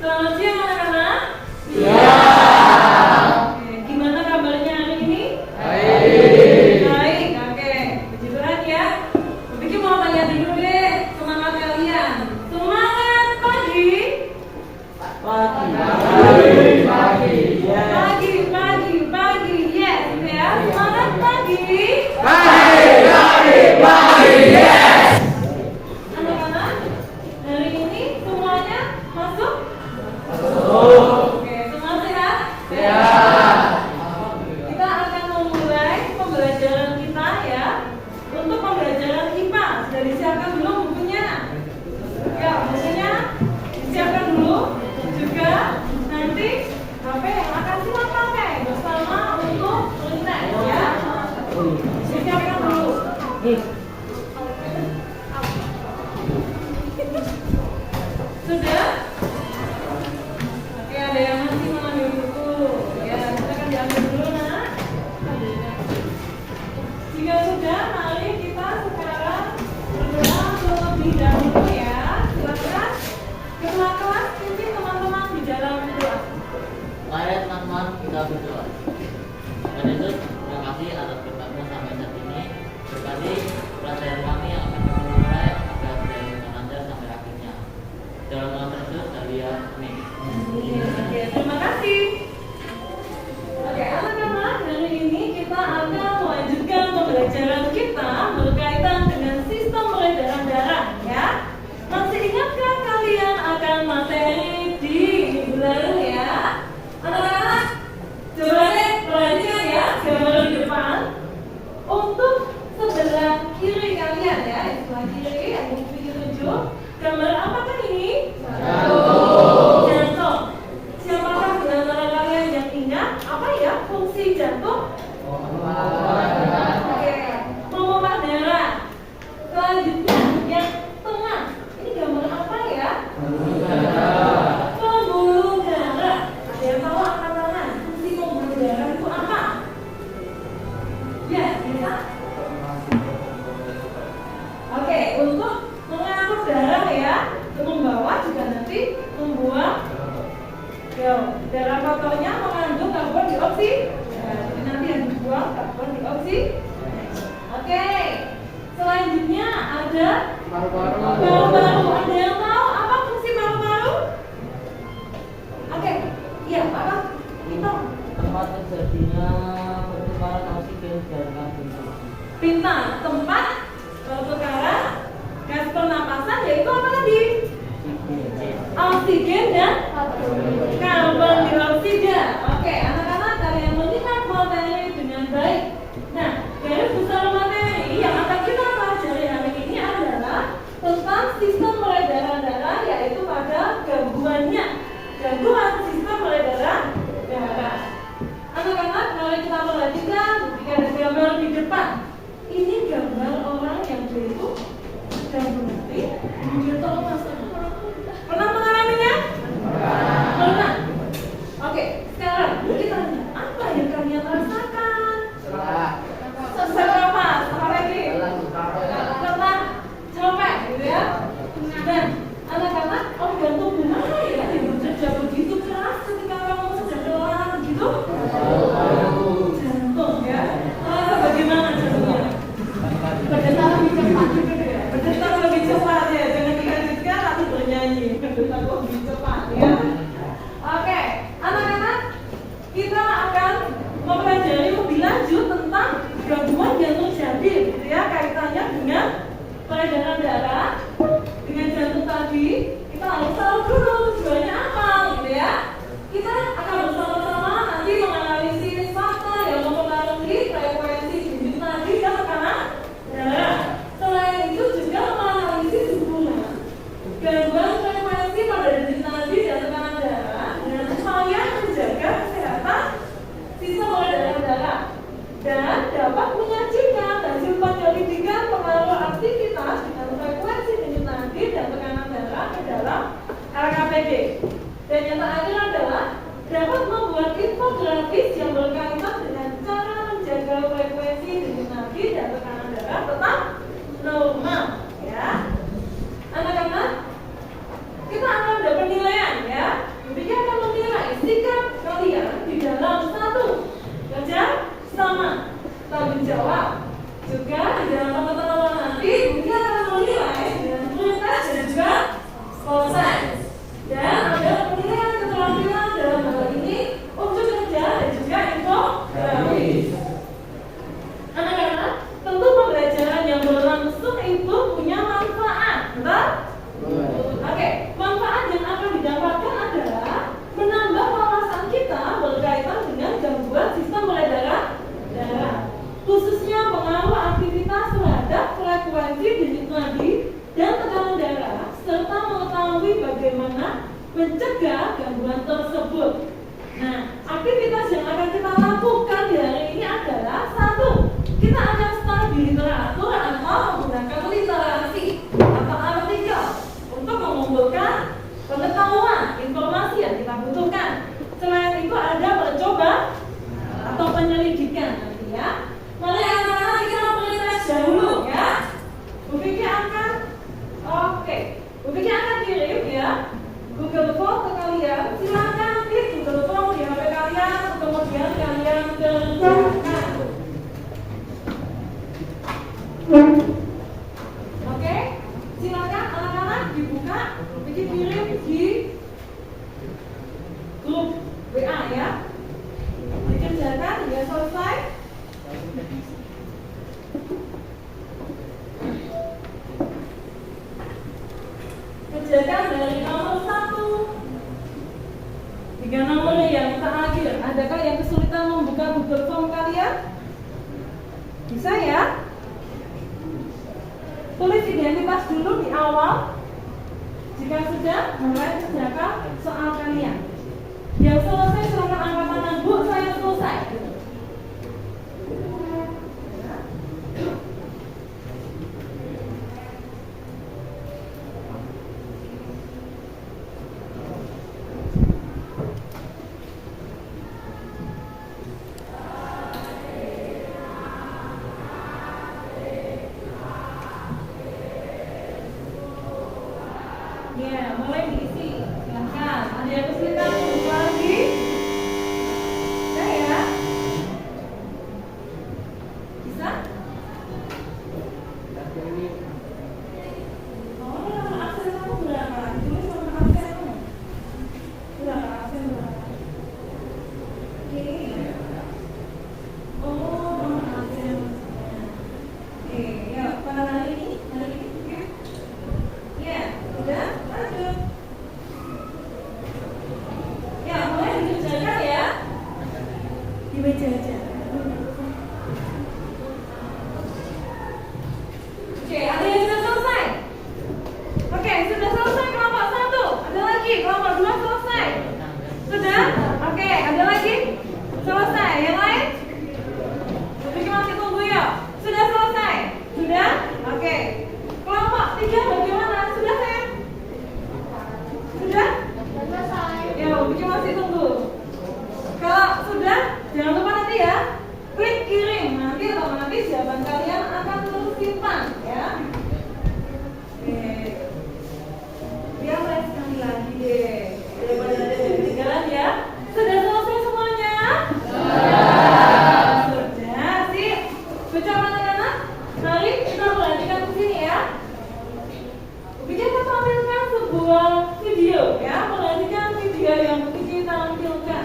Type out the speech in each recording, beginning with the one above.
Selamat siang anak-anak. Ya. Oke, gimana kabarnya hari ini? Baik. Baik, oke. Puji Tuhan ya. Bikin mau tanya dulu deh semangat kalian. Semangat pagi. Pagi. Yes. Pagi. Yes, gitu ya. Semangat pagi. Pagi. Yes. Anak-anak, hari ini semuanya masuk? Masuk. Oke, semua sehat? Ya. Kita akan memulai pembelajaran kita ya. Untuk pembelajaran IPA, sudah disiapkan belum bukunya? Ya, bukunya disiapkan dulu. Juga nanti HP yang akan kita pakai bersama untuk tulisan ya. Disiapkan dulu. Sudah? Oke, ada yang masih mengambil buku. Ya, kita akan diambil dulu, nak. Jika sudah, mari kita sekarang berdoa terlebih dahulu ya. Silakan ketua kelas pimpin teman-teman di dalam doa. Mari teman-teman kita berdoa. Tuhan Yesus, terima kasih atas berkatmu sampai saat ini. Berkati pelajaran kami yang akan kami mulai agar berjalan lancar sampai akhirnya. Dalam nama Yesus, Dalia, amin. Oke, terima kasih. Oke, anak-anak, hari ini kita akan melanjutkan pembelajaran kita berkaitan dengan sistem peredaran darah ya. Masih ingatkah kalian akan materi di minggu lalu ya? Anak-anak, coba deh perhatikan ya gambar di depan. Untuk sebelah kiri kalian ya, di sebelah kiri yang bukti tunjuk. Gambar apa kan ini? Jantung. Siapakah di antara kalian yang ingat apa ya fungsi jantung? Oke, memompa darah. Selanjutnya yang tengah. Ini gambar apa ya? Pembuluh darah. Ada yang tahu angkat tangan? Fungsi pembuluh darah itu apa? Ya, bisa. Oke, untuk mengangkut darah ya, untuk membawa juga nanti membuang darah kotornya mengandung karbon dioksida. Jadi nanti yang dibuang karbon dioksida. Oke, selanjutnya ada paru-paru. Ada yang tahu apa fungsi paru-paru? Oke, iya apa? Itu Tempat terjadinya pertukaran oksigen dan karbon. pintar tempat pertukaran gas pernapasan yaitu apa tadi? Oksigen dan karbon dioksida. Oke, anak-anak kalian melihat materi dengan baik. Nah, garis besar materi yang akan kita pelajari hari ini adalah tentang sistem peredaran darah, yaitu pada gangguan sistem peredaran darah. Anak-anak, mari kita perhatikan jika ada gambar di depan. Ini gambar orang yang itu sedang berhenti, dia tolong masuk. Pernah mengalaminya? Pernah. Oke, sekarang kita lihat apa yang kalian rasakan. Sesak napas, apa lagi? Lelah, capek, gitu ya. Dan anak-anak, organ tubuh mana ya yang bekerja begitu keras ketika kamu sedang lelah gitu? Jantung ya. Bagaimana jantungnya? Berdetak lebih cepat gitu ya. Berdetak lebih cepat ya. Jangan dilanjutkan nanti bernyanyi. Berdetak lebih cepat ya. Oke, anak-anak, kita akan mempelajari lebih lanjut tentang gangguan yang terjadi gitu ya, kaitannya dengan peredaran darah dengan jantung tadi. Kita harus tahu dulu tujuannya apa gitu ya. Kita akan bersama-sama nanti menganalisis fakta yang mempengaruhi frekuensi denyut nadi dan tekanan darah. Selain itu juga menganalisis hubungan gangguan frekuensi pada denyut nadi dan tekanan darah dengan upaya menjaga kesehatan sistem peredaran darah dan dapat menyajikan hasil penyelidikan pengaruh aktivitas dengan frekuensi denyut nadi dan tekanan darah ke dalam RKPD. Dan yang terakhir adalah dapat membuat infografis yang berkaitan dengan cara menjaga frekuensi denyut nadi dan tekanan darah tetap normal ya. Anak-anak, kita akan ada penilaian ya. mencegah gangguan tersebut. Nah, aktivitas yang akan kita lakukan di hari ini adalah satu, kita akan studi literatur atau menggunakan literasi atau artikel untuk mengumpulkan pengetahuan, informasi yang kita butuhkan. Selain itu ada mencoba atau penyelidikan nanti ya. Mari anak-anak kita melintas dahulu ya. Bu Vicky akan, Bu Vicky akan kirim ya Google Form ke kalian. Silakan klik Google Form di HP kalian, kemudian kalian kerjakan. Oke, silakan anak-anak dibuka, Bu Vicky kirim di grup WA ya. Dikerjakan hingga selesai. Kerjakan dari nomor 1 hingga nomor yang terakhir. Adakah yang kesulitan membuka Google Form kalian? Bisa ya? Tulis identitas dulu di awal. Jika sudah, mulai kerjakan soal kalian. Yang selesai silakan angkat tangan, Bu, saya selesai. Ya, mulai diisi. Silakan. Ada yang kesulitan buka lagi? Saya. Bisa? Oh, nomor absen kamu berapa? Ditulis nomor absenmu. Berapa absen berapa? Oke. Oh, nomor absen. Oke, yuk. Pada hari ini? Ya, sudah. Lanjut. Ya, mulai dikerjakan ya. Di meja aja. Oke, ada yang sudah selesai? Oke, sudah selesai kelompok 1. Ada lagi, kelompok 2 selesai. Sudah? Oke, ada lagi? Selesai. Yang lain? Tapi masih tunggu ya. Sudah selesai? Sudah? Oke. Kelompok 3 bagaimana? Sudah sayang? Sudah? Ya, Biki masih tunggu. Kalau sudah, jangan lupa nanti ya, klik kirim. Nanti otomatis jawaban kalian akan terus simpan ya. Oke. Biar mulai sekali lagi deh. Daripada ada yang ketinggalan ya. Sudah selesai semuanya? Sudah. Sip. Baca anak-anak. Mari kita perhatikan ke sini ya. Biki akan tampilkan sebuah video ya. Perhatikan video yang Biki tampilkan.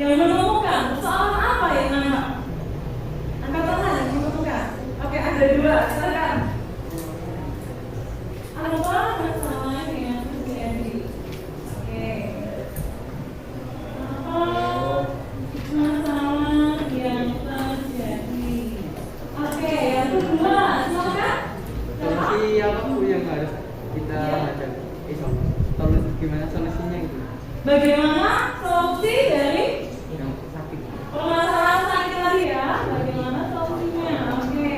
Yang menemukan persoalan apa yang nampak? Angkat tangan yang menemukan. Oke, ada dua. Silakan. Apa masalah yang terjadi? Oke. Apa masalah yang terjadi? Oke, yang kedua, silakan. Solusi apa Bu yang harus kita hadapi? Gimana solusinya itu? Bagaimana solusi dari Yang sakit. permasalahan sakit tadi ya? Bagaimana solusinya? Oke.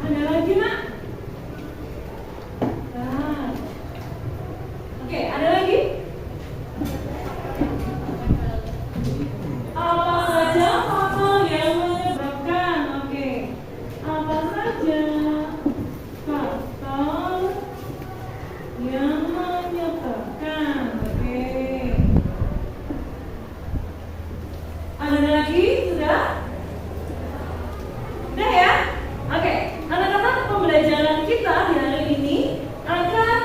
Ada lagi nak? Nah. Oke, ada lagi? Apa saja faktor yang menyebabkan? Oke. Apa saja faktor yang menyebabkan? Oke. Ada lagi? Sudah? Udah ya? Oke. Anak-anak, pembelajaran kita di hari ini akan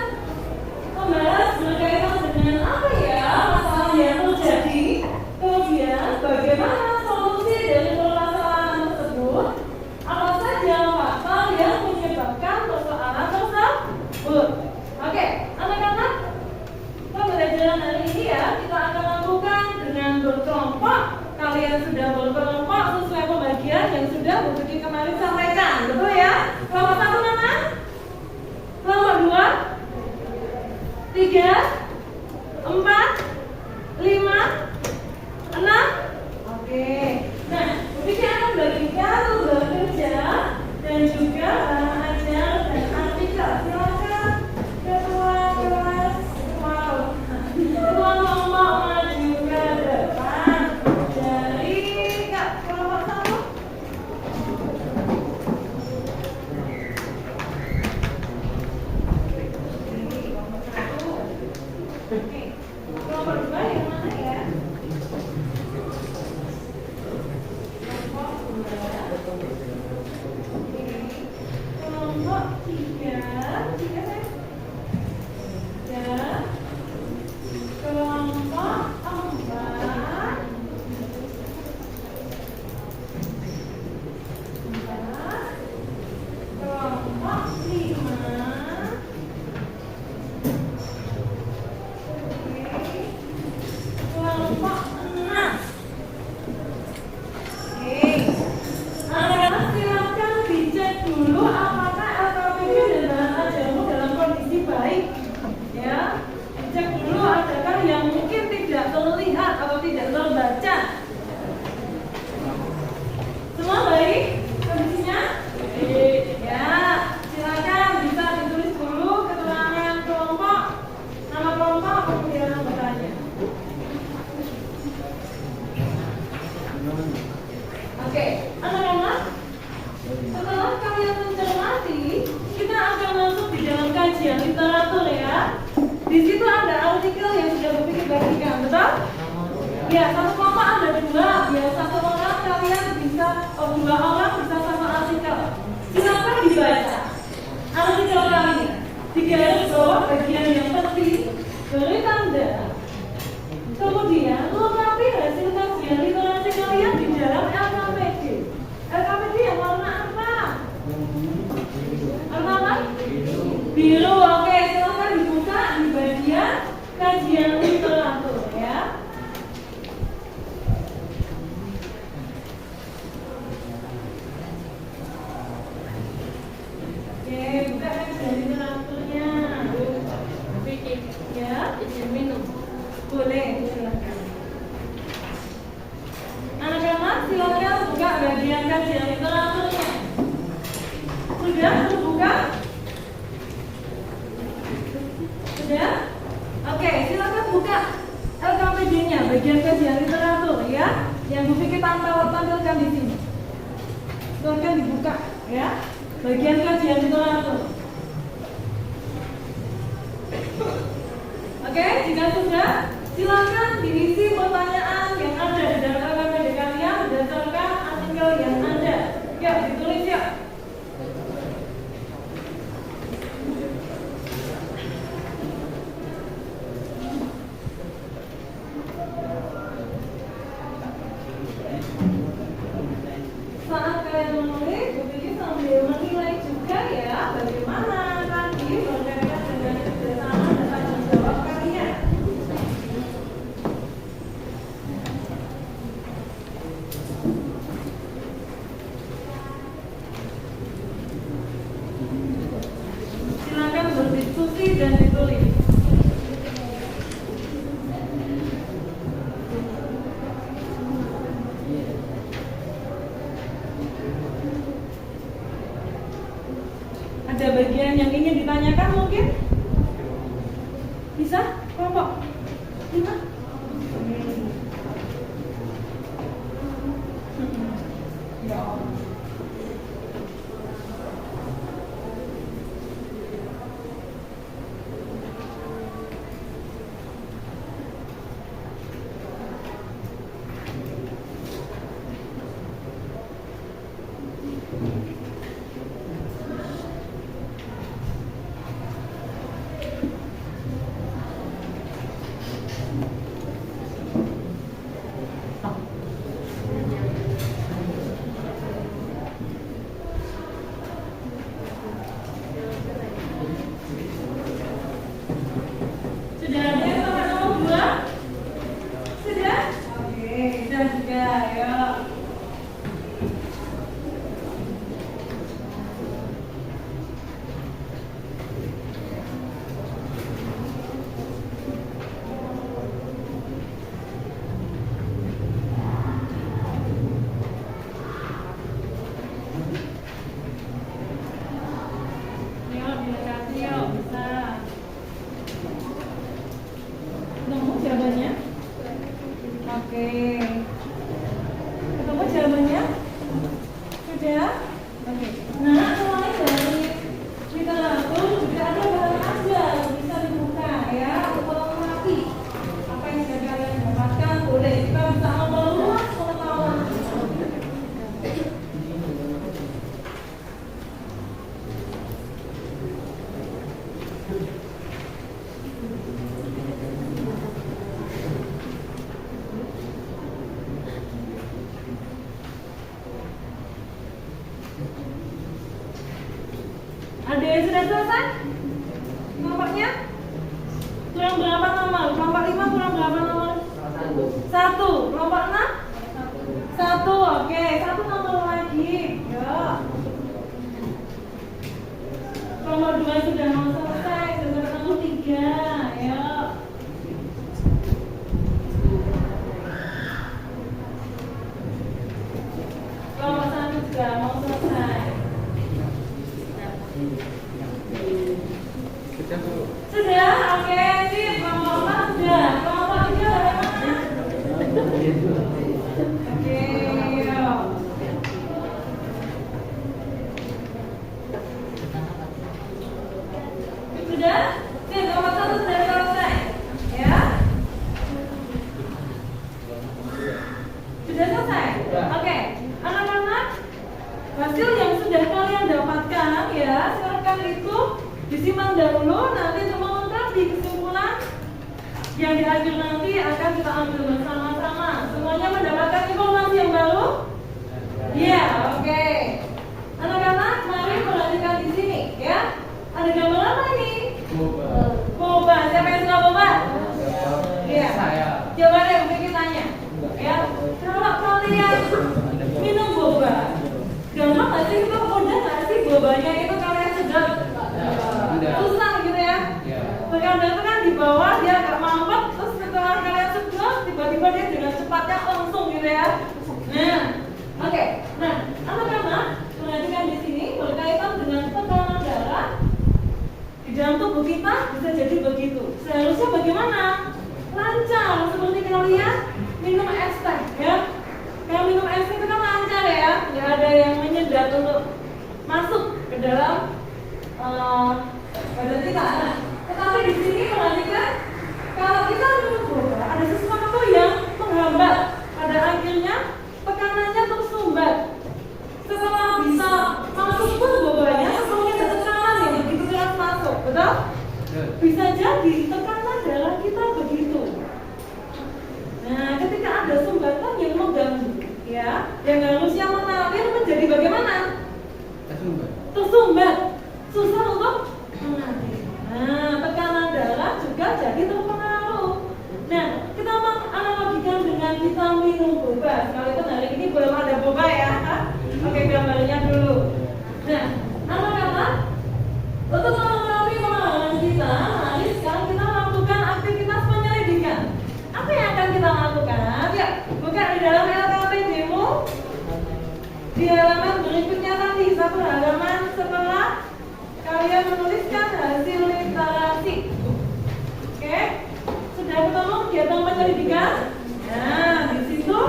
membahas berkaitan dengan apa ya masalah yang terjadi, kemudian bagaimana solusi dari permasalahan tersebut, apa saja faktor yang menyebabkan persoalan tersebut. Oke, anak-anak, pembelajaran hari ini ya kita akan lakukan dengan berkelompok. Kalian sudah berkelompok sesuai pembagian yang sudah Bu Vicky kemarin sampaikan, betul ya? Kelompok satu mana? Kelompok dua? 3, 4, 5, 6. Oke. Nah, Vicky akan bagikan tugas kerja dan juga ajar dan artikel. Silakan ketua kelas, ketua kelompok maju ke depan dari kelompok satu. Oke, kelompok dua yang mana ya? Kelompok dua. Oke. Kelompok tiga saya. Ya. Kelompok empat. Kelompok lima. Kelompok 6. Oke. Anak-anak silakan dicek dulu apakah LKPD dan bahan ajarmu dalam kondisi baik. Ya. Dicek dulu adakah yang mungkin tidak terlihat atau tidak terbaca. Semua baik kondisinya? Baik. Ya. Silakan bisa ditulis dulu keterangan kelompok, nama kelompok, kemudian anggotanya. Oke, anak-anak, setelah kalian mencermati, kita akan masuk di dalam kajian literatur ya. Di situ ada artikel yang sudah berpikir bagikan, betul? Ya, satu kelompok ada dua, ya satu orang kalian bisa, dua orang bisa satu artikel. Silakan dibaca artikel kalian. Di garis bawah bagian yang penting, beri tanda. Kemudian lengkapi hasil kajian literasi kalian di dalam LKPD. LKPD yang warna apa? Warna apa? Biru. Oke, silakan dibuka di bagian kajian literatur ya. Oke, buka kajian literaturnya. Ya, izin minum. Boleh, silakan. Anak-anak silakan buka bagian kajian literaturnya. Sudah terbuka? Sudah? Oke, silakan buka LKPD-nya, bagian kajian literatur ya, yang Bu Vicky tampilkan di sini. Silakan dibuka ya, bagian kajian literatur. Oke, jika sudah, silakan diisi pertanyaan yang ada di dalam LKPD kalian berdasarkan artikel yang ada. Ya, ditulis ya. kalian menulis, Bu Vicky sambil menilai juga ya bagaimana tadi berkaitan dengan kerjasama dan tanggung jawab kalian. Silakan berdiskusi dan ditulis. Ada bagian yang ingin ditanyakan mungkin? Bisa? Kelompok? 5? Ya. Sudah ada yang nomor 2? Sudah? Oke, sudah juga, ayo. Yuk, didekati yuk, bisa. Ketemu jawabannya? Oke. Ketemu jawabannya? Sudah? Oke. Nah, selain dari literatur juga ada bahan ajar bisa dibuka ya untuk melengkapi apa yang sudah kalian dapatkan. Boleh kita bisa memperluas pengetahuan. Ada yang sudah selesai? Kelompoknya? Kurang berapa nomor? Kelompok 5 kurang berapa nomor? 1. Kelompok 6? 1. Oke, 1 nomor lagi. Ya. Kelompok 2 sudah mau selesai. Sudah ketemu 3. Ya. Kelompok 1 juga mau selesai. Sudah? Oke, sip. Kelompok 4 sudah. Kelompok 3 bagaimana? Oke, yuk. Sudah? Sip, kelompok 1 sudah selesai. Ya? Sudah selesai? Oke. Anak-anak, hasil yang sudah kalian dapatkan ya, silakan itu disimpan dahulu, nanti untuk melengkapi kesimpulan yang di akhir nanti akan kita ambil bersama-sama. Semuanya mendapatkan informasi yang baru? Iya, oke. Anak-anak, mari perhatikan di sini ya. Ada gambar apa ini? Boba. Siapa yang suka boba? Iya. Coba deh, mungkin kita tanya. Ya, kalau kalian minum boba, gampang nggak sih? Itu mudah nggak sih bobanya itu kalian sedang? Susah gitu ya. Tekan-tekan di bawah dia agak mampet, terus setelah kalian sedot tiba-tiba dia dengan cepatnya langsung gitu ya. Nah, oke. Nah, anak-anak perhatikan di sini berkaitan dengan tekanan darah di dalam tubuh kita bisa jadi begitu. Seharusnya bagaimana? Lancar seperti kalian minum es teh ya. Kalau minum es teh itu kan lancar ya, nggak ada yang menyedat untuk masuk ke dalam badan kita. Nah, tetapi di sini perhatikan, kalau kita minum boba, ada sesuatu yang menghambat. Pada akhirnya tekanannya tersumbat. Setelah bisa masuk pun bobanya, sebelumnya ada tekanan yang begitu keras masuk, betul? Bisa jadi tekanan darah kita begitu. Nah, ketika ada sumbatan yang mengganggu, ya, yang harusnya mengalir menjadi bagaimana? Di halaman berikutnya tadi, satu halaman setelah kalian menuliskan hasil literasi. Oke, sudah ketemu kegiatan penyelidikan? Nah, di situ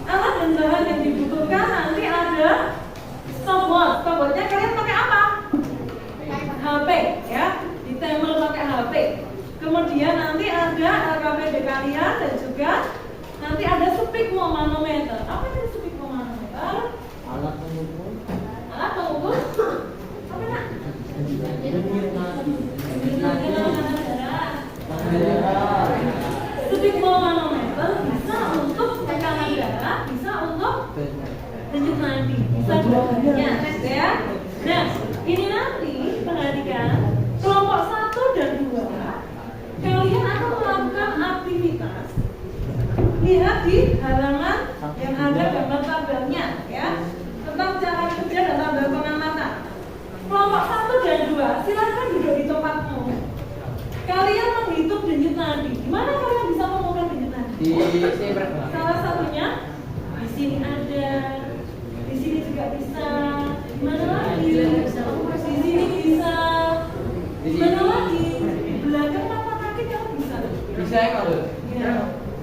alat dan bahan yang dibutuhkan nanti ada stopwatch. Stopwatchnya kalian pakai apa? HP, ya, ditempel pakai HP. Kemudian nanti ada LKPD kalian dan juga nanti ada sphygmomanometer. Apa itu sphygmomanometer? Alat pengukur. Alat pengukur? Apa nak? Sphygmomanometer bisa untuk tekanan darah, bisa untuk denyut nadi, bisa dua-duanya, ya. Nah, ini nanti perhatikan kelompok 1 dan 2 kalian akan melakukan aktivitas. Lihat di halaman yang ada gambar tabelnya, ya, tentang cara kerja dan tabel pengamatan. Kelompok 1 dan 2 silakan duduk di tempatmu. Kalian menghitung denyut nadi. Gimana kalian bisa mengukur denyut nadi? Di sini berapa? Salah satunya di sini ada, di sini juga bisa. Di mana lagi? Di sini bisa. Di mana lagi? Di belakang mata kaki kamu bisa. Bisa ya kalau? Ya.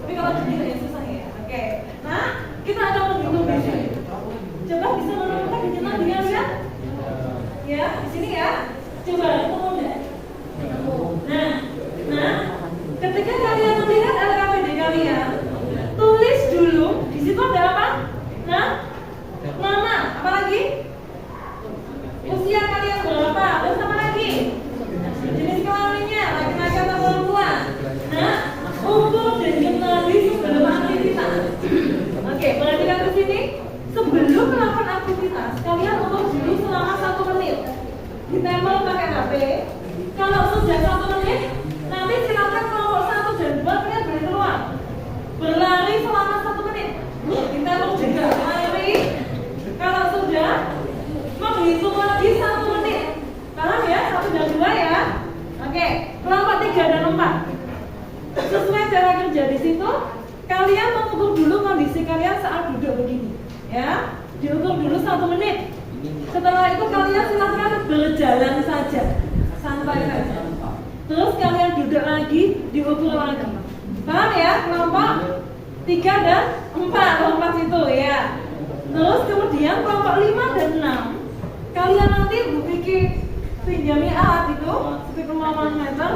Tapi kalau berdiri ya susah ya. Oke. Nah, kita akan menghitung di sini. Coba bisa menemukan denyut nadi kalian? Ya, di sini ya. Coba ketemu deh. Nah, ketika kalian melihat LKPD kalian, tulis dulu. Di situ ada apa? Nah, nama. Apa lagi? Usia kalian berapa? Terus apa lagi? Jenis kelaminnya, laki-laki atau perempuan. Nah, ukur denyut nadi sebelum aktivitas. Oke, perhatikan ke sini. Sebelum melakukan aktivitas, kalian ukur dulu selama 1 menit. Ditempel pakai HP. Kalau sudah 1 menit, nanti silakan kelompok 1 dan 2 kalian boleh keluar. Berlari selama 1 menit. Ditempel juga lari. Kalau sudah, menghitung lagi 1 menit. Paham ya? 1 dan 2 ya. Oke, kelompok 3 dan 4. Sesuai cara kerja di situ, kalian mengukur dulu kondisi kalian saat duduk begini. Ya, diukur dulu 1 menit. Setelah itu kalian silakan berjalan saja, santai saja. Terus kalian duduk lagi, diukur lagi. Paham ya? Kelompok 3 dan 4, kelompok itu ya. Terus kemudian kelompok 5 dan 6, kalian nanti Bu Vicky pinjami alat itu, sphygmomanometer.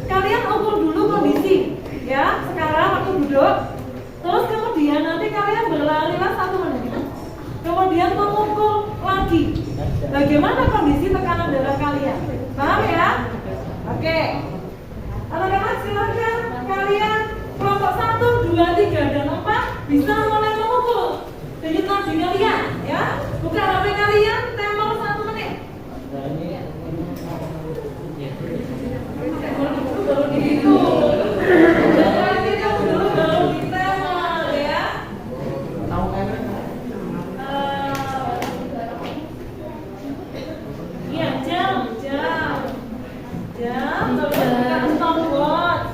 Kalian ukur dulu kondisi, ya. Sekarang waktu duduk. Terus kemudian nanti kalian berlarilah 1 menit. Kemudian mengukur lagi bagaimana kondisi tekanan darah kalian. Paham ya? Oke. Anak-anak silakan kalian kelompok 1, 2, 3 dan 4 bisa mulai mengukur denyut nadi kalian, ya. Buka HP kalian, tempel 1 menit. Baru dihitung. Jangan hitung dulu baru ditempel, ya. Tahu kan? Iya, jam, baru kita stopwatch.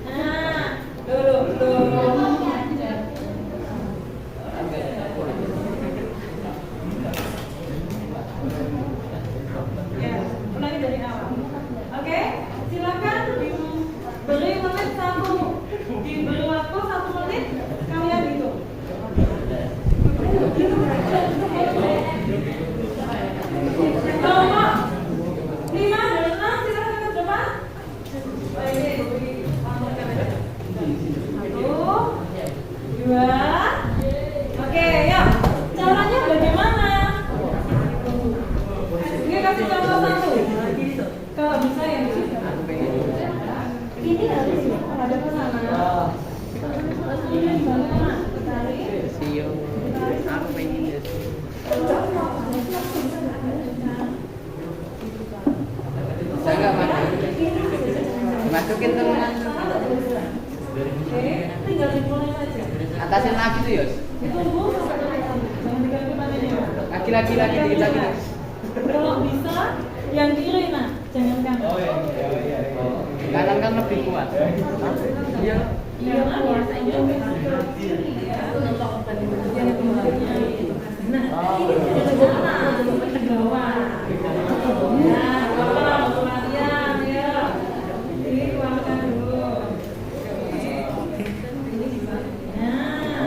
Nah, dulu. Ya, ulangi dari awal. Oke, silakan diberi menit 1, diberi waktu 1 menit, kalian hitung. Kelompok 5 dan 6 silakan ke depan. Baik, 1, 2. Oke, ya. Caranya bagaimana? Ini kasih contoh 1. Kalau bisa ya. Ini harus ada ke sana. Ini di mana? Tarik. Aku pengen. Saya nggak masukin teman. Oke, tinggal dimulai saja. Atasin lagi tuh Yos. Ditunggu sampai jangan diganti tangannya. Lagi dikit lagi. Kalau bisa yang kiri nah, jangan kanan. Kanan kan lebih kuat. Iya. Iya, biasanya kiri ya. Untuk yang Nah, ini sudah jalan ke bawah. Nah, bawah untuk latihan ya. Ini keluarkan dulu. Ini dibalik. Nah,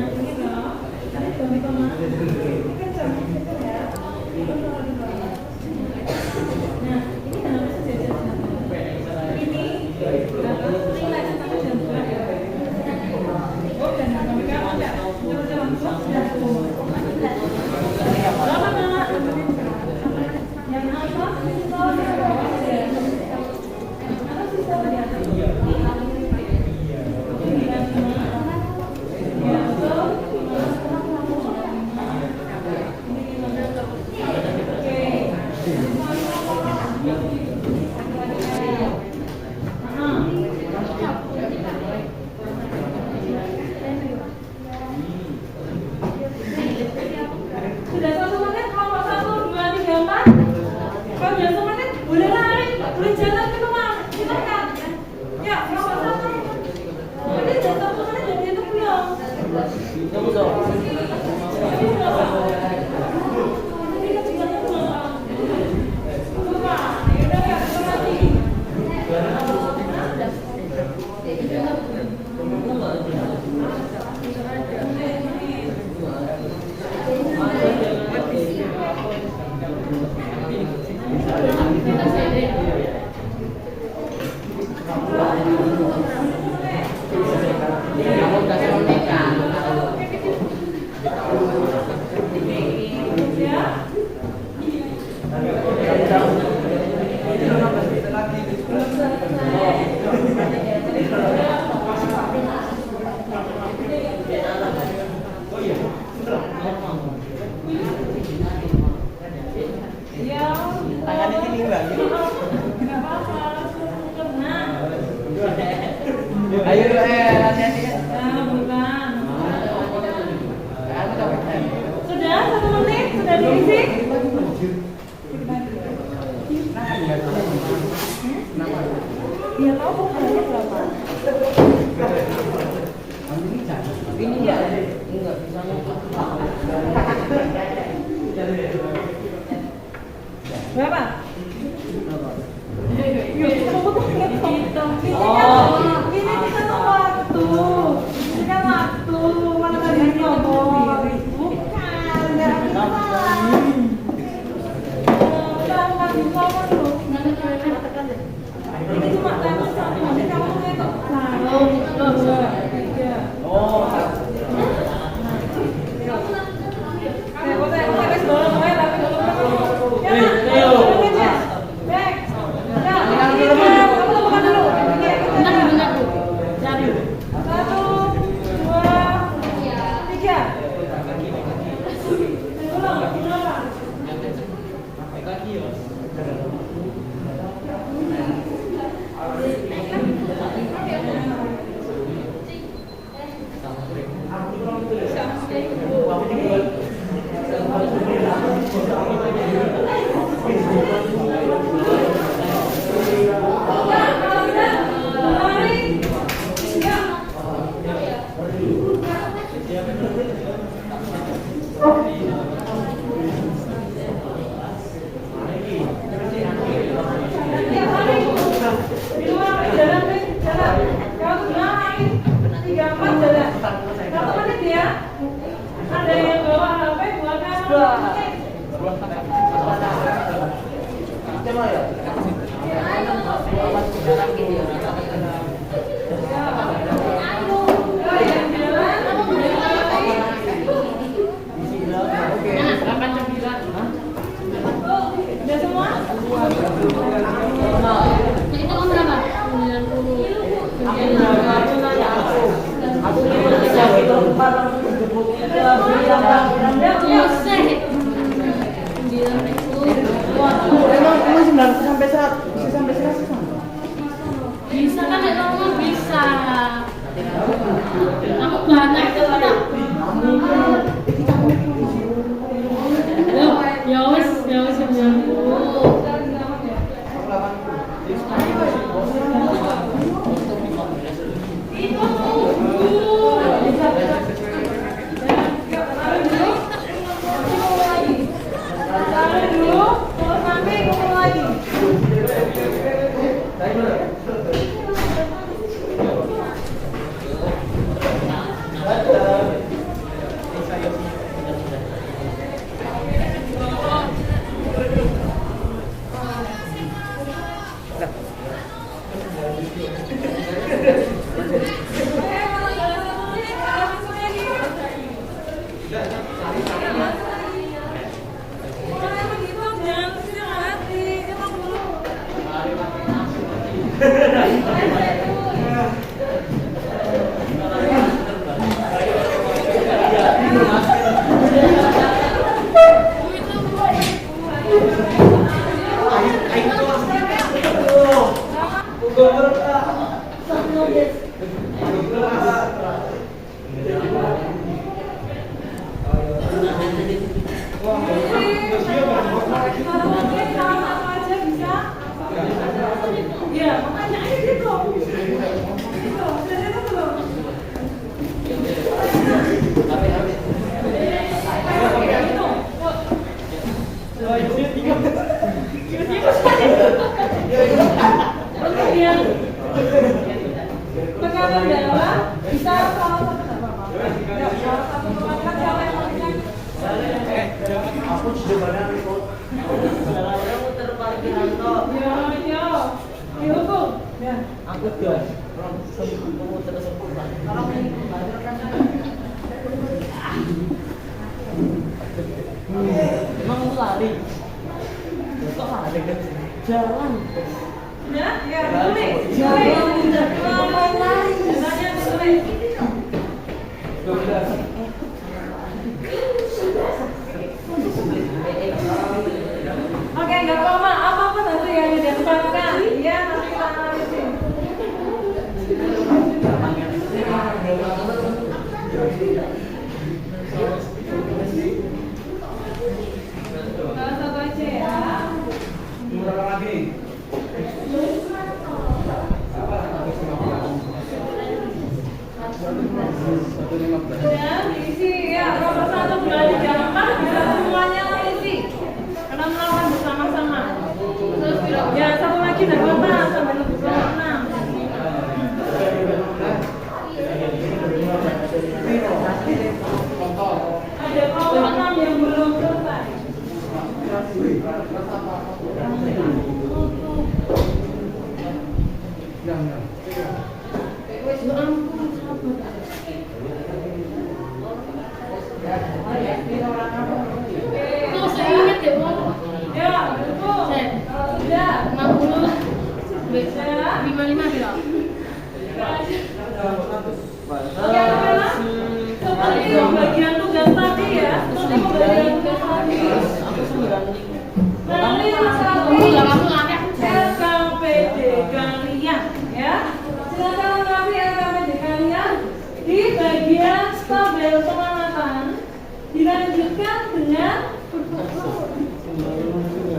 ini dong. Ini suami koma. Ini kan suami kita ya. Nah, ini kenapa sejajar satu? Ini rileks sama jantung. Oh, dan kami kamu enggak? Jangan sudah tuh. Berapa nak? Yang atas sisa di bawah ya. Mana sisa di atas? Sudah 1 menit, kelompok 1, 2, 3, 4. Kalau sudah 1 menit, boleh lari, boleh jalan ke rumah, silakan. Ya, kelompok 1. Ini sudah 1 menit, jadi itu belum. Ini kecepatan berapa? Coba, yaudah ya, kita lagi. Tangannya sini mbak. Nggak apa-apa, kena. Ayo latihan ya. Bukan. Sudah 1 menit, sudah diisi. Dia tahu ukurannya berapa? Ini ya, enggak bisa ngomong. Berapa? Ini kan waktu. Ini kan waktu. Mana tadi ngomong? Bukan, nggak bisa. Udah kasih ngomong dulu. Ini cuma kamu satu. Nanti kamu ngitung 1, 2, 3. Oh. Aku benar sampai 100, bisa sampai 100 kan? Bisa kan nek ngomong bisa. Aku banyak tuh tak. Ya wis ya. Oke, nggak apa-apa, apapun nanti yang didapatkan, ya nanti kita analisis. Salah satu aja ya. Berapa lagi? Dan isi ya, nomor 1 berada di halaman, bisa semuanya isi. Karena melawan bersama-sama. Terus ya, satu lagi dan apa sampai lebih ke 6. Ada kelompok 6 yang belum selesai. Tuh saya ingat deh, Bu. Ya, betul. Kalau sudah 60 bisa. 55 kilo. Oke, anak-anak. Seperti pembagian tugas tadi ya. Seperti pembagian tugas tadi. Nanti lengkapi LKPD kalian ya. Silakan lengkapi LKPD kalian di bagian tabel pengamatan. Dilanjutkan dengan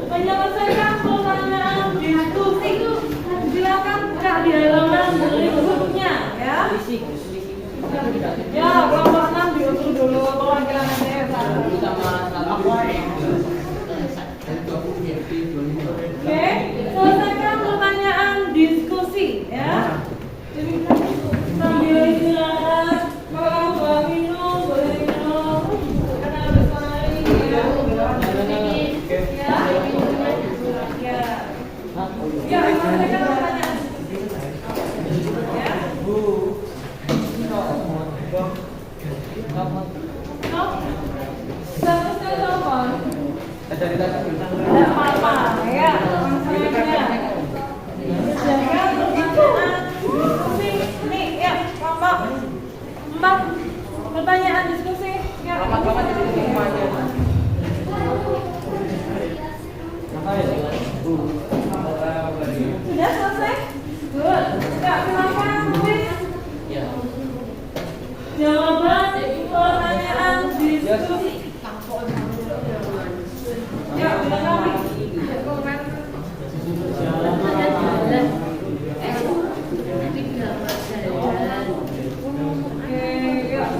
menyelesaikan pertanyaan diskusi. Silakan buka di halaman berikutnya ya. Ya, kelompok 6 diusul dulu perwakilan desa. Oke, selesaikan pertanyaan diskusi ya. Jadi sambil istirahat, kalau mau minum boleh minum. Karena besar hari ya. Ya. Ya, selesaikan pertanyaan. Ya. Satu telepon. Tidak apa-apa ya, masalahnya. Jangan pertanyaan diskusi. Nih ya, kelompok 4 pertanyaan diskusi. Ya. Sudah selesai? Good. Kak, silakan tulis Ya. jawaban pertanyaan diskusi. Ya, dilengkapi. Oke, yuk.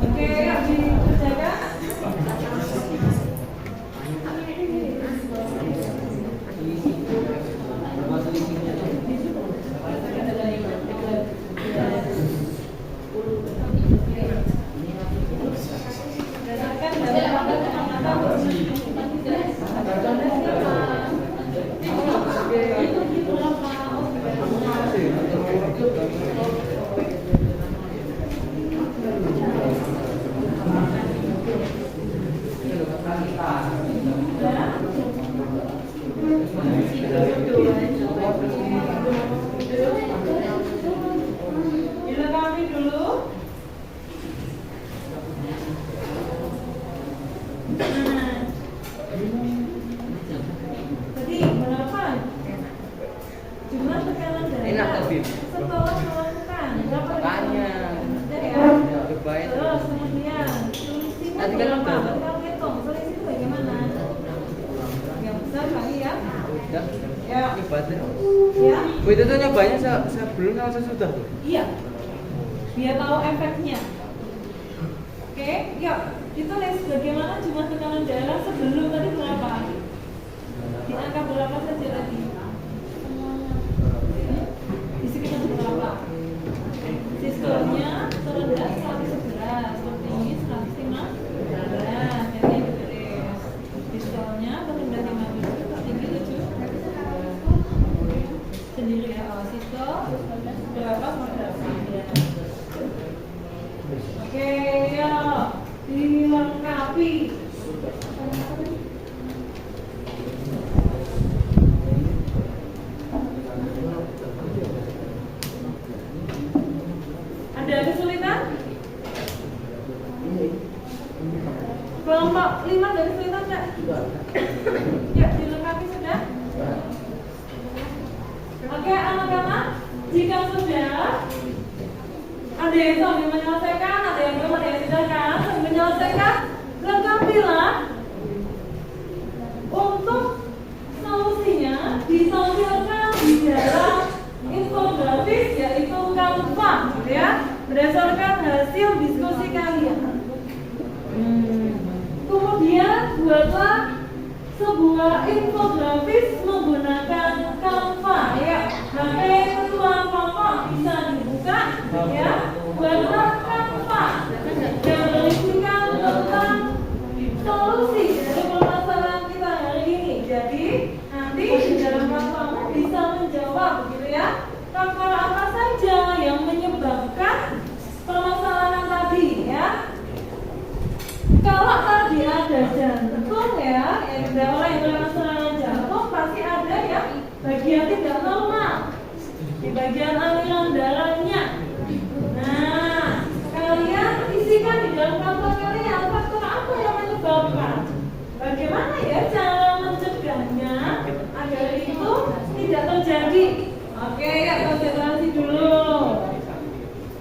Oke, yuk dikerjakan. Berdasarkan data dilengkapi dulu. Nah, tadi berapa jumlah tekanan darah Enak tapi. setelah melakukan berapa? Banyak. Sudah ya. Cobain. Terus kemudian selisihnya Tadi kan berapa? udah. Kalau hitung selisih itu bagaimana? Yang besar kali ya. Udah. Ya. Nyobain. Ya. Bu itu tuh nyobanya sebelum sama sesudah tuh. Iya. Biar tahu efeknya. Oke, yuk ditulis bagaimana jumlah tekanan darah sebelum tadi berapa? Di angka berapa saja tadi? Di sekitar berapa? Sistolnya terendah 111, seperti ini 115. Jadi ditulis. Sistolnya terendah 50, tertinggi 7. Sendiri ya, sistol berapa sama berapa? Ya. Oke, ya dilengkapi. Ada kesulitan? Kelompok 5 ada kesulitan enggak? Ya, dilengkapi sudah? Oke, anak-anak, jika sudah ada yang sambil menyelesaikan, ada yang belum, ada yang sudah kan? Sambil menyelesaikan, lengkapilah. Untuk solusinya ditampilkan di dalam infografis, yaitu Canva, gitu ya, berdasarkan hasil diskusi kalian. Kemudian buatlah sebuah infografis menggunakan Canva, ya. HP ketua kelompok bisa dibuka, ya. Buatlah Canva yang berisikan tentang solusi dari permasalahan kita hari ini. Jadi nanti di dalam Canva bisa menjawab, begitu ya. Faktor apa saja yang menyebabkan permasalahan tadi, ya. Kalau tadi ada jantung, ya, ada orang yang bermasalah jantung, pasti ada yang bagian tidak normal di bagian aliran darahnya. Nah, kalian isikan di dalam kantong kalian faktor apa yang menyebabkan. Bagaimana ya cara mencegahnya agar itu tidak terjadi? Oke, ya konsentrasi dulu.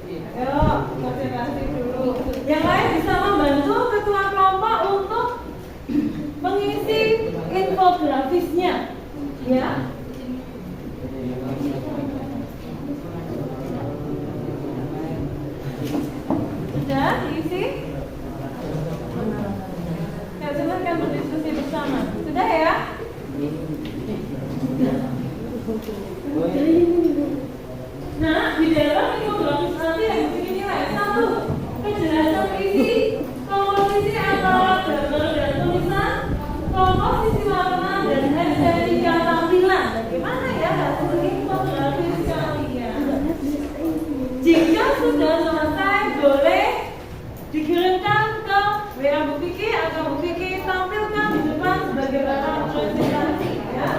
Yuk, konsentrasi dulu. Yang lain bisa membantu ketua kelompok untuk mengisi infografisnya, ya. Sudah diisi? Ya, silahkan berdiskusi bersama. Sudah ya? Nah, di dalam infografis nanti yang begini nilai 1. Kejelasan isi, komposisi antara gambar dan tulisan, komposisi warna dan estetika tampilan. Bagaimana ya hasil infografis kalian? Jika sudah selesai, boleh dikirimkan ke WA Bu Vicky atau Bu Vicky tampilkan di depan sebagai barang presentasi, ya.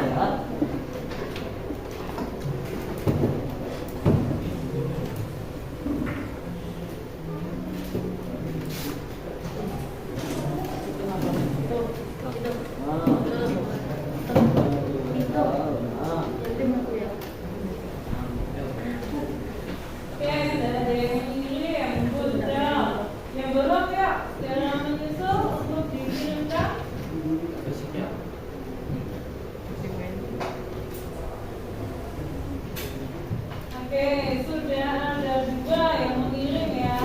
Oke, sudah ada 2 yang mengirim ya.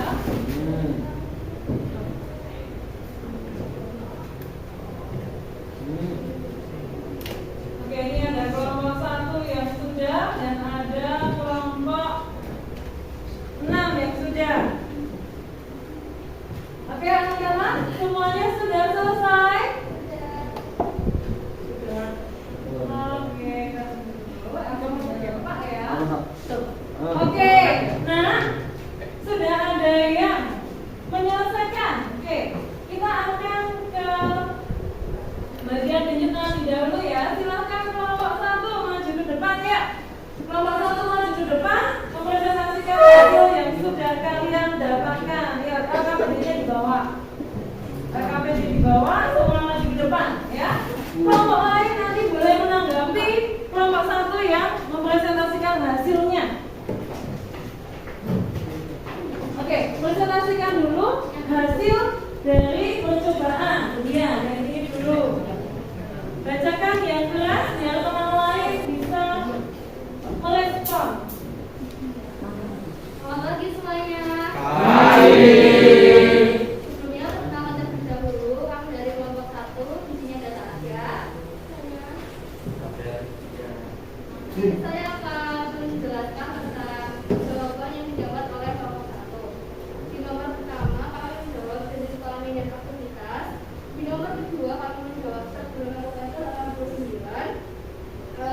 Oke, ini ada kelompok 1 yang sudah dan ada kelompok 6 yang sudah. Oke, anak-anak, semuanya sudah selesai? Sudah. Oke, kasih dulu. Agak pakai Pak ya. Oke, nah sudah ada yang menyelesaikan. Oke, kita akan ke bagian lanjutan dahulu ya. Silakan kelompok 1 maju ke depan ya. Kelompok 1 maju ke depan, mempresentasikan hasil yang sudah kalian dapatkan. Lihat KKPD-nya di bawah. KKPD di bawah, semua maju ke depan ya. Kelompok lain nanti boleh menanggapi kelompok 1 yang mempresentasikan hasilnya. Oke, presentasikan dulu hasil dari percobaan. Kemudian yang ini dulu. Bacakan yang keras biar teman lain bisa merespon. Selamat pagi semuanya. Sebelumnya pertama terlebih dahulu, kami dari kelompok 1 di sini ada Tasya. Saya akan menjelaskan tentang jawaban yang dijawab oleh kelompok 1. Di nomor pertama kami menjawab jenis kelamin dan aktivitas. Di nomor kedua kami menjawab sebelum melakukan 89.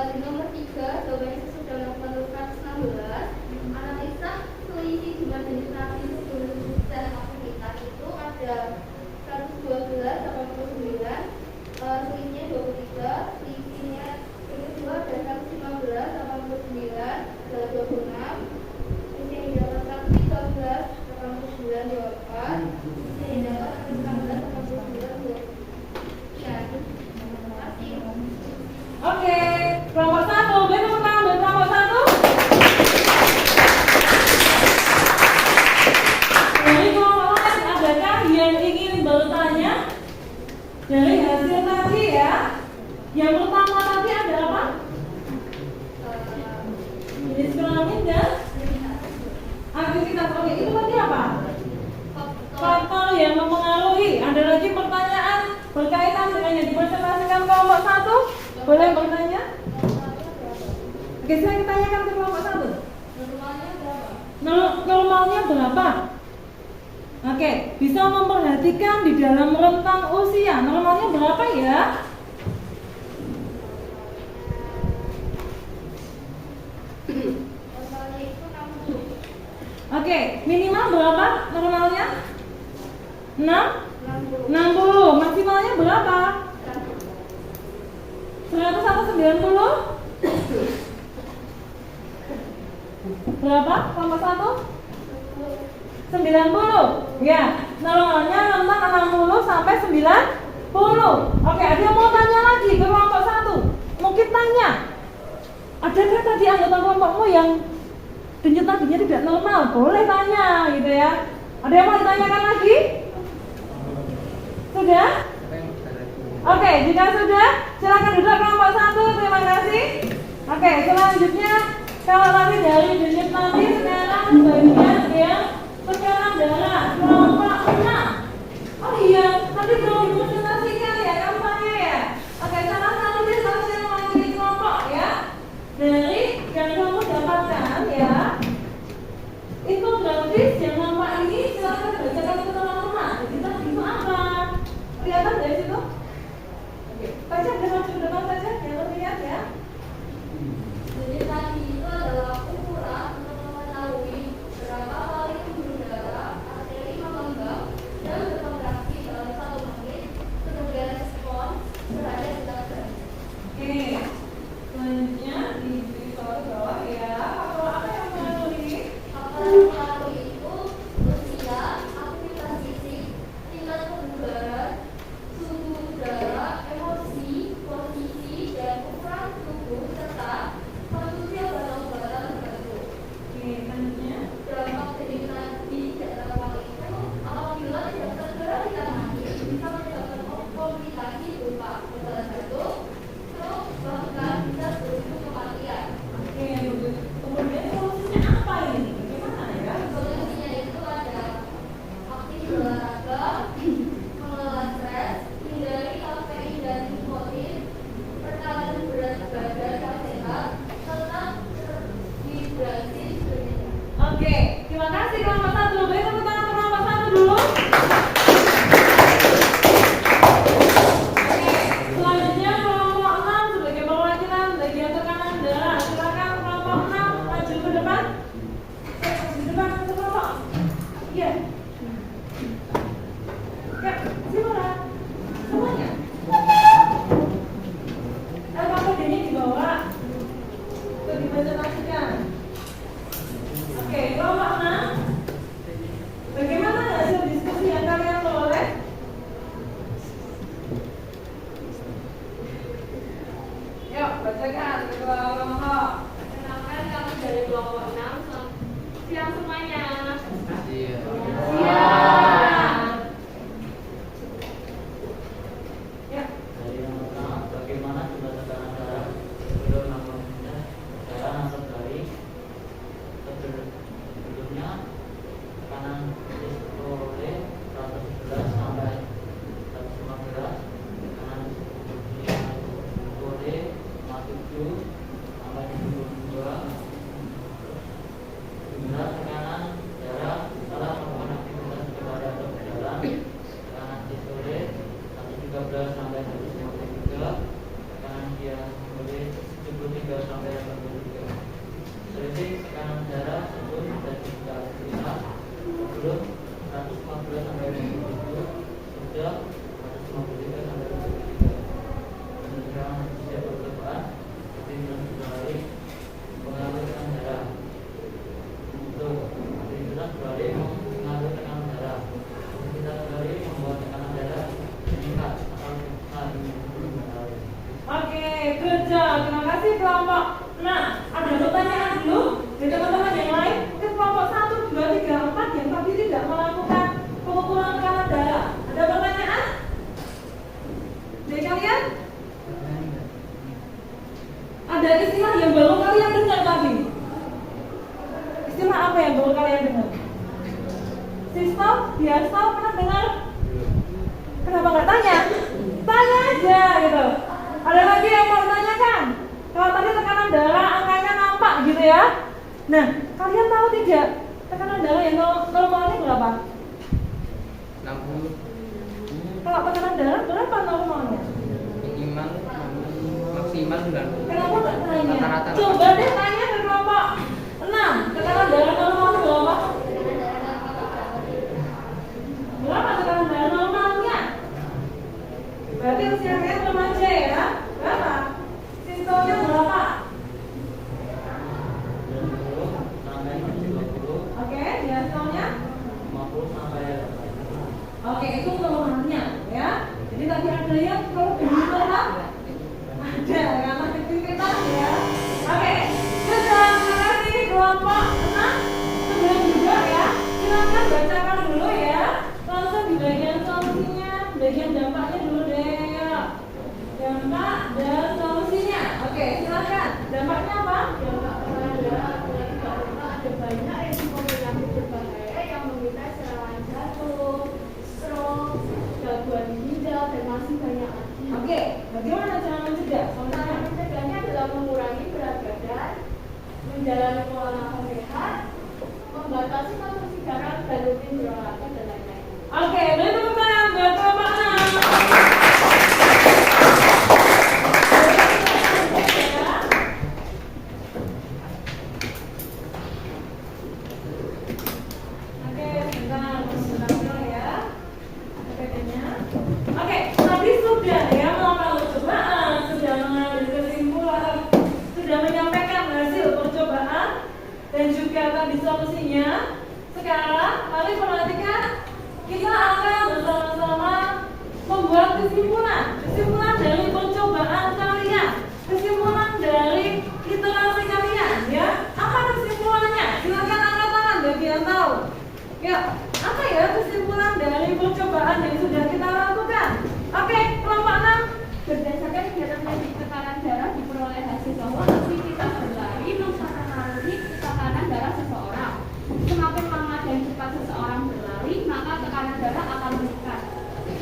Di nomor 3 jawabannya sesudah melakukan 16. Analisa selisih jumlah jenis nasi sebelum dan aktivitas itu ada 112, 89, selisihnya 23, selisihnya kedua ada 115, 89, 26, selisih yang didapatkan 13, 89, 24, selisih yang didapatkan 19, 89, 24. Ya, terima kasih. Oke, kelompok 1, besok kita ambil kelompok 1. Dari kelompok lain adakah yang ingin bertanya dari hasil tadi ya? Yang pertama tadi ada apa? Jenis kelamin dan aktivitas. Oke, itu tadi apa? Faktor yang mempengaruhi. Ada lagi pertanyaan berkaitan dengan yang dipresentasikan kelompok 1? Boleh bertanya? Oke, saya tanyakan ke kelompok 1. Normalnya berapa? Normalnya berapa? Oke, bisa memperhatikan di dalam rentang usia. Normalnya berapa ya? Normalnya itu 60. Oke, minimal berapa normalnya? 6? 60. 60. Maksimalnya berapa? 100 atau 90? Berapa? Kelompok 1? 90. Ya, normalnya rentang 60 sampai 90. Oke, ada yang mau tanya lagi ke kelompok 1? Mungkin tanya. Adakah tadi anggota kelompokmu yang denyut nadinya tidak normal? Boleh tanya gitu ya. Ada yang mau ditanyakan lagi? Sudah? Oke, jika sudah, silakan duduk kelompok 1. Terima kasih. Oke, selanjutnya kalau tadi dari denyut nadi, sekarang bagian yang tekanan darah kelompok 6. Oh iya, tadi belum dipresentasikan ya kampanye ya. Oke, salah satu diskusi yang mewakili kelompok ya. Dari yang kamu dapatkan ya, infografis yang nampak ini silakan dibacakan ke teman-teman. Jadi tadi itu apa? Kelihatan dari situ? Oke, baca depan saja, yang terlihat ya. Jadi tadi itu adalah ukuran Oke, terima kasih kelompok 1. Beri tepuk tangan untuk kelompok 1 dulu. Oke, selanjutnya kelompok 6 sebagai perwakilan bagian tekanan darah. Silakan kelompok 6 maju ke depan. Maju ke depan ke kelompok. Iya. Ya, silakan. Semuanya. KPD-nya dibawa. Untuk dipresentasikan. Oke, kelompok 6. Bagaimana hasil diskusi yang kalian peroleh? Yuk, bacakan ke kelompok. Kenalkan kami dari kelompok 6. Siang semuanya. Iya. Siap. Ya. Dari yang pertama, bagaimana jumlah tekanan darah sebelum 60 menit darah masuk dari sebelumnya tekanan sistole 111 sampai 115, tekanan sistole 57 sampai 72, jumlah tekanan darah setelah melakukan aktivitas berlari atau berjalan, tekanan sistole 113 sampai 153, tekanan diastole 73 sampai 83. Selisih tekanan darah sebelum dan juga aktivitas sebelum 115 sampai 27, sudah 153 sampai 73. Penunjukan usia percobaan aktivitas berlari mengalir tekanan darah. Untuk aktivitas berlari mengalir tekanan darah. Aktivitas berlari membuat tekanan darah meningkat atau saat berlari. Oke, good job. Terima kasih kelompok. Nah, ada pertanyaan dulu dari teman-teman yang lain. Mungkin kelompok 1, 2, 3, 4 yang tadi tidak melakukan pengukuran tekanan darah. Ada pertanyaan? Dari kalian? Ada istilah yang baru kalian dengar tadi? Istilah apa yang baru kalian dengar? Sistem, diastol, pernah dengar? Kenapa nggak tanya? Tanya aja gitu. Ada lagi yang mau tanyakan? Kalau tadi tekanan darah angkanya nampak gitu ya. Nah, kalian tahu tidak tekanan darah yang normalnya berapa? 60 Kalau tekanan darah berapa normalnya? minimal maksimal 90. Kenapa nggak tanya? Rata-rata. Coba deh tanya ke kelompok 6. Tekanan darah normalnya berapa? Berapa tekanan darah normalnya? Berarti usianya remaja ya? Berapa? Sistolnya berapa? 90 sampai 120, Oke, diastolnya? 50 sampai 80. Oke, itu normalnya ya. Jadi tadi ada yang kalau begitu kan? Ada, karena aktivitas ya. Oke, sudah terima kasih kelompok 6. Sebelum juga ya, silakan bacakan dulu ya. Langsung di bagian solusinya, bagian dampaknya dulu deh. Dampak dan solusinya. Oke, silakan. Dampaknya apa? Dampak tekanan darah apabila tidak normal ada banyak risiko penyakit berbahaya yang meminta serangan jantung, stroke, gangguan ginjal, dan masih banyak lagi. Oke, bagaimana cara mencegah? Cara mencegahnya adalah mengurangi berat badan, menjalani pola makan sehat, membatasi konsumsi garam, dan rutin berolahraga dan lain-lain. Oke, beri tepuk tangan buat kelompok 6. Oke, sebentar dulu ya. Oke, tadi sudah ya melakukan percobaan, sudah mengambil kesimpulan, sudah menyampaikan hasil percobaan dan juga tadi solusinya. Sekarang mari perhatikan, kita akan bersama-sama membuat kesimpulan dari percobaan kalian, kesimpulan dari literasi kalian ya. Apa kesimpulannya? Silakan angkat tangan bagi yang tahu. Ya, apa ya kesimpulan dari percobaan yang sudah kita lakukan? Oke, kelompok 6. Berdasarkan kegiatan medis tekanan darah diperoleh hasil bahwa aktivitas berlari mempengaruhi tekanan darah seseorang. Semakin lama dan cepat seseorang berlari, maka tekanan darah akan meningkat.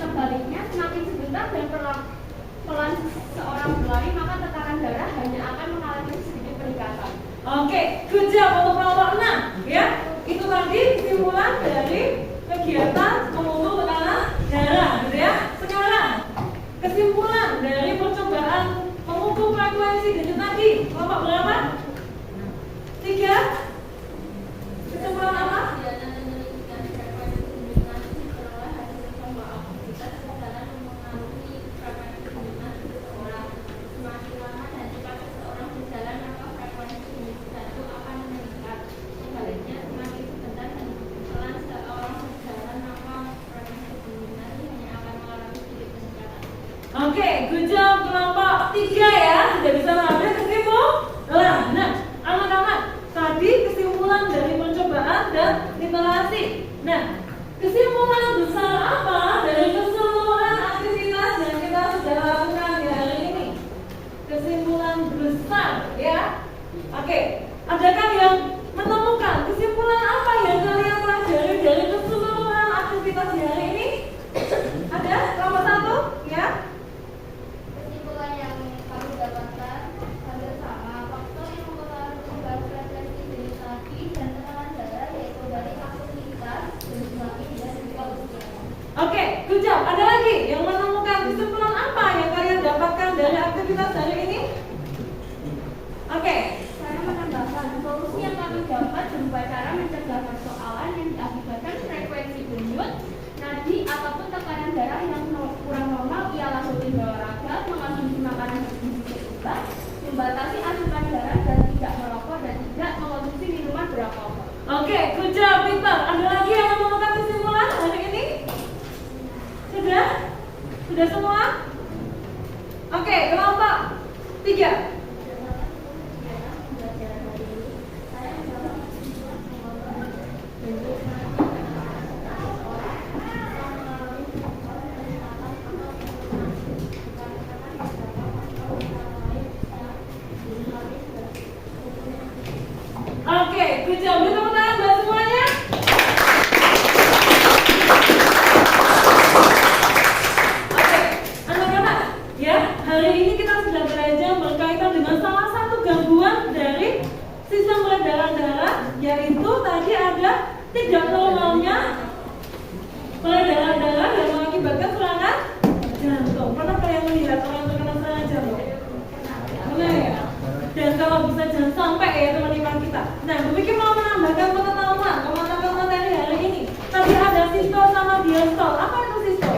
Sebaliknya, semakin sebentar dan pelan seseorang berlari, maka tekanan darah hanya akan mengalami sedikit peningkatan. Oke, good job untuk kelompok 6 ya. Kelompok berapa? 3. Kesimpulan apa? Oke, good job kelompok 3 ya. Sudah bisa mengambil kesimpulan. Nah, anak-anak, tadi kesimpulan dari percobaan dan literasi. Nah, kesimpulan besar apa dari keseluruhan aktivitas yang kita sudah lakukan di hari ini? Kesimpulan besar ya. Oke, adakah yang menemukan kesimpulan apa yang kalian pelajari dari keseluruhan aktivitas di hari ini? Ada? Kelompok 1 ya. Kesimpulan yang kami dapatkan hampir sama. Faktor yang mempengaruhi perubahan frekuensi jenis nadi dan tekanan darah yaitu dari aktivitas, jenis nadi dan juga usia. Oke, good job. Ada lagi yang menemukan kesimpulan apa yang kalian dapatkan dari aktivitas hari ini? Oke, Saya menambahkan solusi yang kami dapat berupa cara mencegah persoalan yang diakibatkan frekuensi denyut, nadi ataupun tekanan darah yang kurang normal ialah rutin berolahraga, mengonsumsi makanan bergizi seimbang, membatasi asupan darah dan tidak merokok dan tidak mengonsumsi minuman beralkohol. oke, good job, Victor. Ada lagi yang menemukan kesimpulan hari ini? Sudah? Sudah semua? Oke, kelompok 3. Oke, good job. Beri tepuk tangan buat semuanya. Oke, anak-anak, ya, hari ini kita sudah belajar berkaitan dengan salah satu gangguan dari sistem peredaran darah, yaitu tadi ada tidak normalnya peredaran darah yang mengakibatkan serangan jantung. Pernah kalian melihat orang terkena serangan jantung? Pernah ya? Dan kalau bisa jangan sampai ya teman-teman kita. Nah, Bukiki mau menambahkan pengetahuan ke materi hari ini. Tadi ada sistol sama diastol. Apa itu sistol?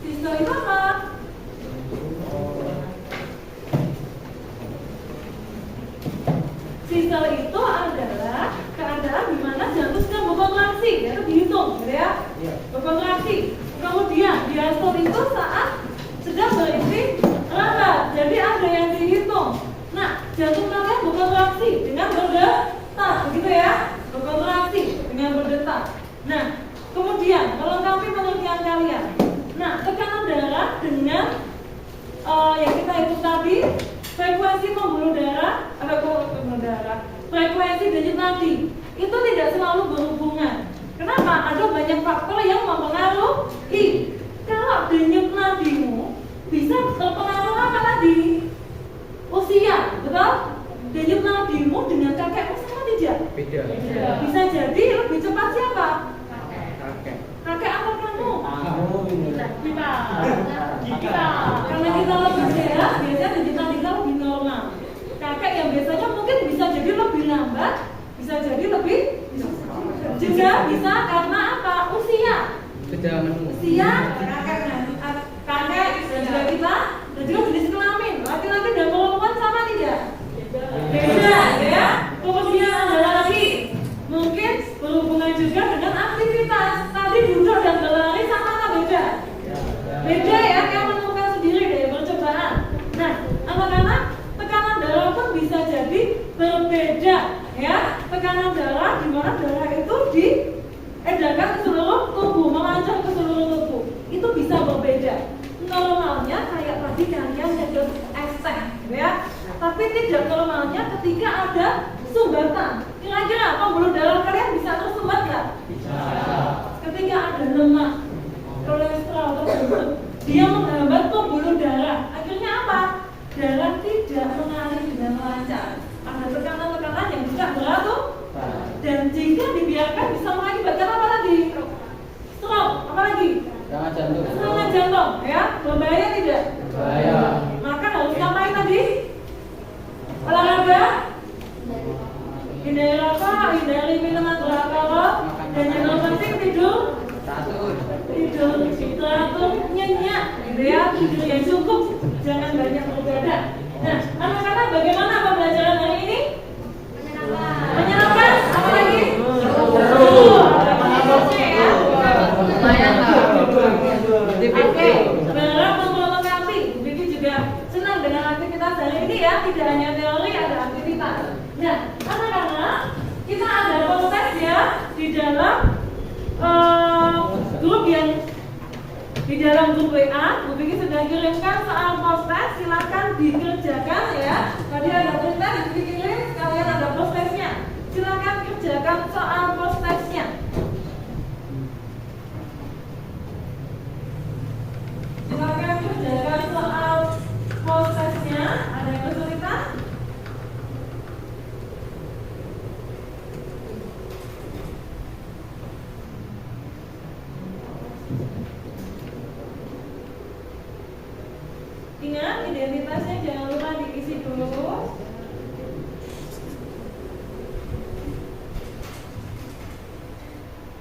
Sistol itu apa? Sistol itu adalah keadaan di mana jantung sedang berkontraksi, yaitu dihitung, gitu ya? Berkontraksi. Kemudian diastol itu saat sedang beristirahat. Jadi ada yang dihitung. Nah, jantung kalian berkontraksi dengan berdetak, begitu ya? Berkontraksi dengan berdetak. Nah, kemudian melengkapi pengertian kalian. Nah, tekanan darah dengan yang kita hitung tadi, frekuensi pembuluh darah, frekuensi denyut nadi itu tidak selalu berhubungan. Kenapa? Ada banyak faktor yang mempengaruhi. Kalau denyut nadimu bisa terpengaruh apa tadi? Usia, betul? Denyut nadimu dengan kakekmu sama tidak? Beda. Bisa jadi lebih cepat siapa? Kakek. Kakek apa kamu? Kita. Karena kita lebih sehat, biasanya denyut nadi kita lebih normal. Kakek yang biasanya mungkin bisa jadi lebih lambat, bisa jadi lebih juga bisa karena apa? Usia. Sudah menunggu. Usia, kakek dan juga kita dan juga jenis kelamin. Laki-laki dan perempuan sama tidak? Beda, ya. Kemudian ada lagi mungkin berhubungan juga dengan aktivitas. Tadi duduk dan berlari sama atau beda? Beda ya, yang menemukan sendiri dari percobaan. Nah, anak-anak, tekanan darah pun bisa jadi berbeda, ya. Tekanan darah di mana darah itu diedarkan ke seluruh tubuh, mengancam ke seluruh tubuh. Itu bisa berbeda. Normalnya kayak tadi kalian nyedot eseng, ya. Tapi tidak normalnya ketika ada sumbatan. Kira-kira pembuluh darah kalian bisa tersumbat nggak? Bisa. Ketika ada lemak, kolesterol tersebut, dia menghambat pembuluh darah. Akhirnya apa? Darah tidak mengalir dengan lancar. Ada tekanan-tekanan yang tidak beratur. Dan jika dibiarkan bisa mengakibatkan apa lagi? Stroke. Apa lagi? Serangan jantung. Serangan jantung, ya. Berbahaya tidak? Saya. Makan harus ngapain tadi? Olahraga? Hindari rokok, hindari minuman beralkohol, dan yang penting tidur. Tidur teratur, nyenyak, gitu ya, tidur yang cukup, jangan banyak begadang. Nah, anak-anak bagaimana pembelajaran hari ini? Menyenangkan. Apa lagi? Seru. Ada pengalamannya ya. Oke, berharap memperlengkapi. Bibi juga senang dengan aktivitas hari ini ya. Tidak hanya teori, ada aktivitas. Nah, anak-anak, kita ada proses ya di dalam grup yang di dalam grup WA. Bu Vicky sudah kirimkan soal proses, silakan dikerjakan ya. Tadi ada perintah di Vicky kirim, kalian ada prosesnya. Silakan kerjakan soal prosesnya. Silakan kerjakan soal prosesnya. Ada yang kesulitan? Ingat, identitasnya jangan lupa diisi dulu.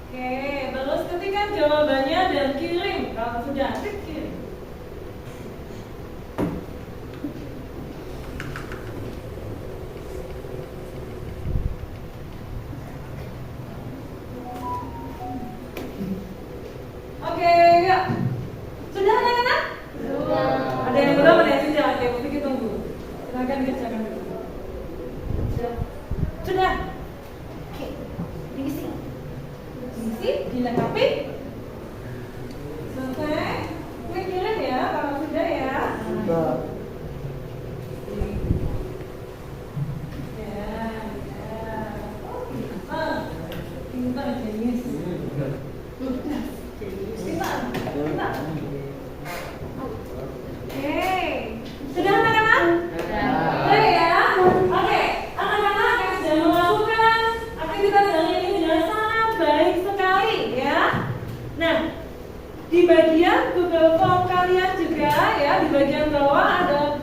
Oke, terus ketikkan jawabannya dan kirim. Kalau sudah aktif, kirim. Oke, yuk. Sudah anak-anak? Ada yang belum, ada yang sudah. Oke, mesti kita tunggu. Silakan kerjakan dulu. Sudah. Oke, diisi. Diisi, dilengkapi. Selesai. Klik kirim ya, kalau sudah ya. Pintar, jenius. Pintar. Oke, sudah anak-anak? Sudah ya? Oke, anak-anak yang sudah melakukan aktivitas hari ini sudah sangat baik sekali ya. Nah, di bagian Google Form kalian juga ya, di bagian bawah ada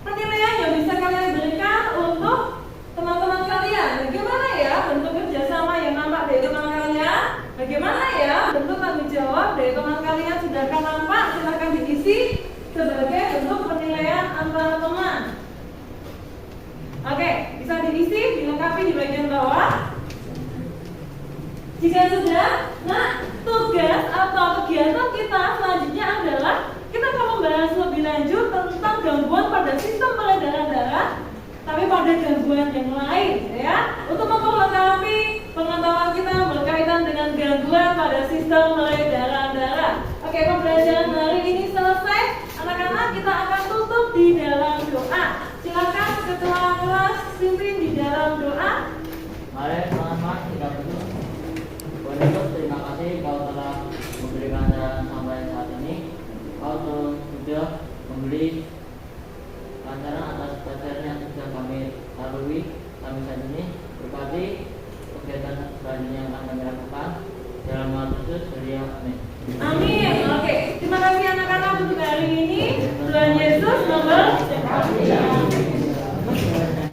penilaian yang bisa kalian berikan untuk teman-teman kalian. Bagaimana ya bentuk kerjasama yang nampak dari teman kalian? Bagaimana ya bentuk tanggung jawab dari teman kalian? Sudahkah nampak? Silahkan diisi sebagai bentuk penilaian antara teman. Oke, bisa diisi, dilengkapi di bagian bawah. Jika sudah, nah tugas atau kegiatan kita selanjutnya adalah kita akan membahas lebih lanjut tentang gangguan pada sistem peredaran darah, tapi pada gangguan yang lain ya. Untuk memperlengkapi pengetahuan kita berkaitan dengan gangguan pada sistem peredaran darah. Oke, pembelajaran hari ini selesai. Anak-anak, kita akan tutup di dalam doa. Silakan ketua kelas pimpin di dalam doa. Mari teman-teman kita berdoa. Tuhan Yesus, terima kasih Kau telah memberikan jalan sampai saat ini. Kau sudah memberi lancaran atas pelajaran yang sudah kami lalui sampai saat ini. Berkati kegiatan selanjutnya yang akan kami lakukan. Dalam nama Yesus, amin. Amin. Oke, terima kasih anak-anak untuk hari ini. Tuhan Yesus memberkati.